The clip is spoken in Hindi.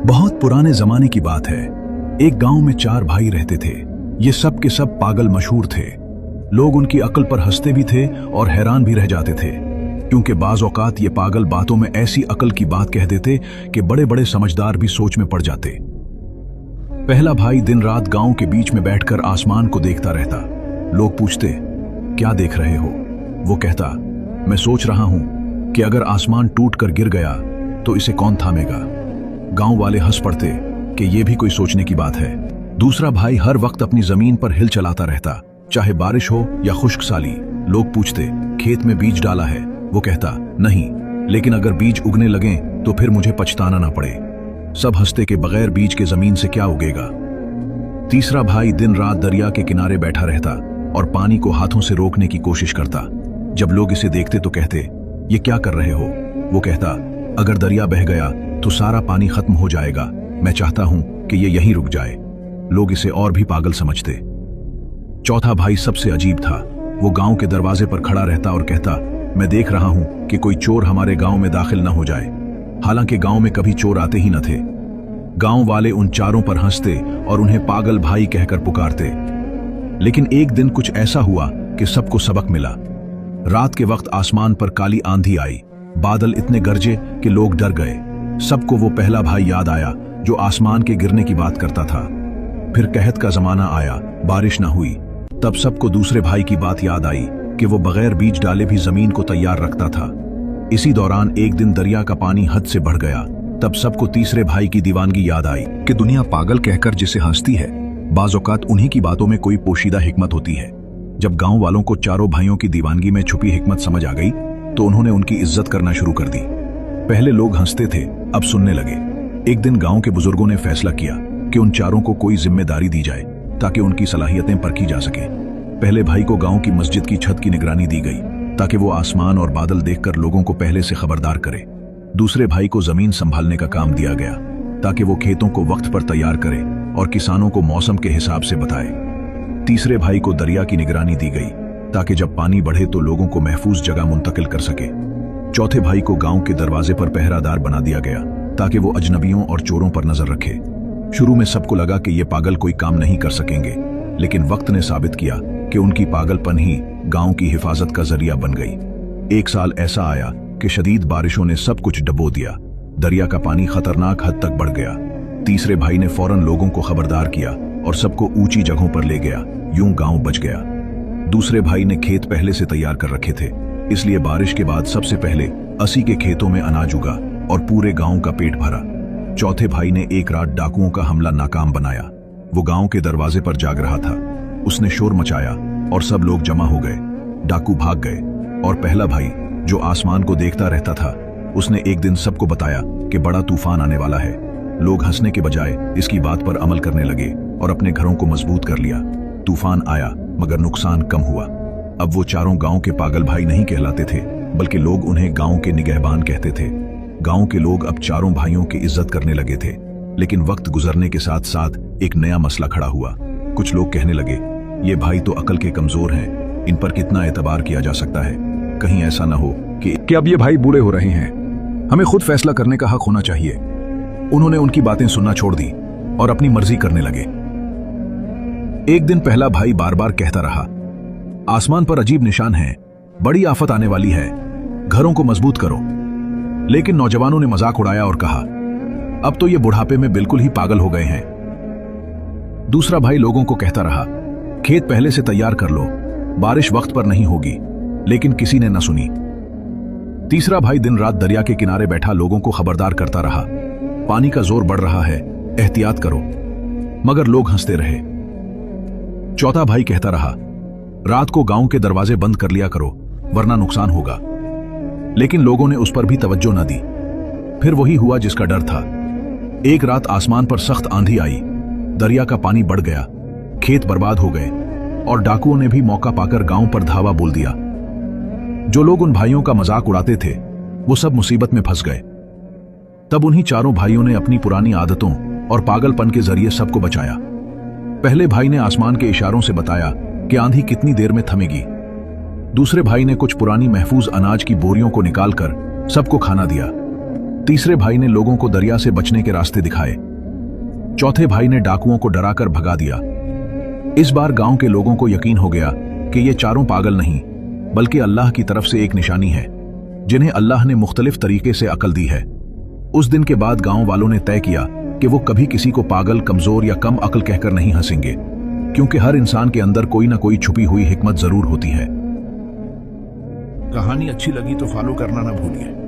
बहुत पुराने जमाने की बात है। एक गांव में 4 भाई रहते थे। ये सब के सब पागल मशहूर थे। लोग उनकी अक्ल पर हंसते भी थे और हैरान भी रह जाते थे, क्योंकि बाज औकात ये पागल बातों में ऐसी अक्ल की बात कह देते कि बड़े बड़े समझदार भी सोच में पड़ जाते। पहला भाई दिन रात गांव के बीच में बैठकर आसमान को देखता रहता। लोग पूछते, क्या देख रहे हो? वो कहता, मैं सोच रहा हूं कि अगर आसमान टूट कर गिर गया तो इसे कौन थामेगा। गांव वाले हंस पड़ते कि यह भी कोई सोचने की बात है। दूसरा भाई हर वक्त अपनी जमीन पर हिल चलाता रहता, चाहे बारिश हो या खुश्क साली। लोग पूछते, खेत में बीज डाला है? वो कहता, नहीं, लेकिन अगर बीज उगने लगे तो फिर मुझे पछताना ना पड़े। सब हंसते कि बगैर बीज के जमीन से क्या उगेगा। तीसरा भाई दिन रात दरिया के किनारे बैठा रहता और पानी को हाथों से रोकने की कोशिश करता। जब लोग इसे देखते तो कहते, ये क्या कर रहे हो? वो कहता, अगर दरिया बह गया तो सारा पानी खत्म हो जाएगा। मैं चाहता हूं कि ये यहीं रुक जाए। लोग इसे और भी पागल समझते। चौथा भाई सबसे अजीब था। वो गांव के दरवाजे पर खड़ा रहता और कहता, मैं देख रहा हूं कि कोई चोर हमारे गांव में दाखिल न हो जाए। हालांकि गांव में कभी चोर आते ही न थे। गांव वाले उन चारों पर हंसते और उन्हें पागल भाई कहकर पुकारते। लेकिन एक दिन कुछ ऐसा हुआ कि सबको सबक मिला। रात के वक्त आसमान पर काली आंधी आई। बादल इतने गरजे कि लोग डर गए। सबको वो पहला भाई याद आया जो आसमान के गिरने की बात करता था। फिर कहत का जमाना आया, बारिश ना हुई। तब सबको दूसरे भाई की बात याद आई कि वो बगैर बीज डाले भी जमीन को तैयार रखता था। इसी दौरान एक दिन दरिया का पानी हद से बढ़ गया। तब सबको तीसरे भाई की दीवानगी याद आई कि दुनिया पागल कहकर जिसे हंसती है, बाज़ औक़ात उन्हीं की बातों में कोई पोशीदा हिकमत होती है। जब गांव वालों को चारों भाइयों की दीवानगी में छुपी हिकमत समझ आ गई तो उन्होंने उनकी इज्जत करना शुरू कर दी। पहले लोग हंसते थे, अब सुनने लगे। एक दिन गांव के बुजुर्गों ने फैसला किया कि उन चारों को कोई जिम्मेदारी दी जाए ताकि उनकी सलाहियतें परखी जा सके। पहले भाई को गांव की मस्जिद की छत की निगरानी दी गई ताकि वो आसमान और बादल देखकर लोगों को पहले से खबरदार करे। दूसरे भाई को जमीन संभालने का काम दिया गया ताकि वो खेतों को वक्त पर तैयार करे और किसानों को मौसम के हिसाब से बताए। तीसरे भाई को दरिया की निगरानी दी गई ताकि जब पानी बढ़े तो लोगों को महफूज जगह मुंतकिल कर सके। चौथे भाई को गांव के दरवाजे पर पहरादार बना दिया गया ताकि वो अजनबियों और चोरों पर नजर रखे। शुरू में सबको लगा कि ये पागल कोई काम नहीं कर सकेंगे, लेकिन वक्त ने साबित किया कि उनकी पागलपन ही गांव की हिफाजत का जरिया बन गई। एक साल ऐसा आया कि शदीद बारिशों ने सब कुछ डुबो दिया। दरिया का पानी खतरनाक हद तक बढ़ गया। तीसरे भाई ने फौरन लोगों को खबरदार किया और सबको ऊंची जगहों पर ले गया। यूं गांव बच गया। दूसरे भाई ने खेत पहले से तैयार कर रखे थे, इसलिए बारिश के बाद सबसे पहले 80 के खेतों में अनाज उगा और पूरे गांव का पेट भरा। चौथे भाई ने एक रात डाकुओं का हमला नाकाम बनाया। वो गांव के दरवाजे पर जाग रहा था। उसने शोर मचाया और सब लोग जमा हो गए। डाकू भाग गए और पहला भाई जो आसमान को देखता रहता था, उसने एक दिन सबको बताया कि बड़ा तूफान आने वाला है। लोग हंसने के बजाय इसकी बात पर अमल करने लगे और अपने घरों को मजबूत कर लिया। तूफान आया मगर नुकसान कम हुआ। अब वो चारों गांव के पागल भाई नहीं कहलाते थे, बल्कि लोग उन्हें गांव के निगहबान कहते थे। गांव के लोग अब चारों भाइयों की इज्जत करने लगे थे। लेकिन वक्त गुजरने के साथ साथ एक नया मसला खड़ा हुआ। कुछ लोग कहने लगे, ये भाई तो अकल के कमजोर हैं, इन पर कितना एतबार किया जा सकता है। कहीं ऐसा ना हो कि अब ये भाई बूढ़े हो रहे हैं, हमें खुद फैसला करने का हक होना चाहिए। उन्होंने उनकी बातें सुनना छोड़ दी और अपनी मर्जी करने लगे। एक दिन पहला भाई बार बार कहता रहा, आसमान पर अजीब निशान हैं, बड़ी आफत आने वाली है, घरों को मजबूत करो। लेकिन नौजवानों ने मजाक उड़ाया और कहा, अब तो ये बुढ़ापे में बिल्कुल ही पागल हो गए हैं। दूसरा भाई लोगों को कहता रहा, खेत पहले से तैयार कर लो, बारिश वक्त पर नहीं होगी। लेकिन किसी ने न सुनी। तीसरा भाई दिन रात दरिया के किनारे बैठा लोगों को खबरदार करता रहा, पानी का जोर बढ़ रहा है, एहतियात करो। मगर लोग हंसते रहे। चौथा भाई कहता रहा, रात को गांव के दरवाजे बंद कर लिया करो, वरना नुकसान होगा। लेकिन लोगों ने उस पर भी तवज्जो न दी। फिर वही हुआ जिसका डर था। एक रात आसमान पर सख्त आंधी आई, दरिया का पानी बढ़ गया, खेत बर्बाद हो गए और डाकुओं ने भी मौका पाकर गांव पर धावा बोल दिया। जो लोग उन भाइयों का मजाक उड़ाते थे वो सब मुसीबत में फंस गए। तब उन्हीं चारों भाइयों ने अपनी पुरानी आदतों और पागलपन के जरिए सबको बचाया। पहले भाई ने आसमान के इशारों से बताया कि आंधी कितनी देर में थमेगी। दूसरे भाई ने कुछ पुरानी महफूज अनाज की बोरियों को निकालकर सबको खाना दिया। तीसरे भाई ने लोगों को दरिया से बचने के रास्ते दिखाए। चौथे भाई ने डाकुओं को डराकर भगा दिया। इस बार गांव के लोगों को यकीन हो गया कि ये चारों पागल नहीं बल्कि अल्लाह की तरफ से एक निशानी है, जिन्हें अल्लाह ने मुख्तलिफ तरीके से अकल दी है। उस दिन के बाद गांव वालों ने तय किया कि वो कभी किसी को पागल, कमजोर या कम अकल कहकर नहीं हंसेंगे, क्योंकि हर इंसान के अंदर कोई ना कोई छुपी हुई हिकमत जरूर होती है। कहानी अच्छी लगी तो फॉलो करना ना भूलिए।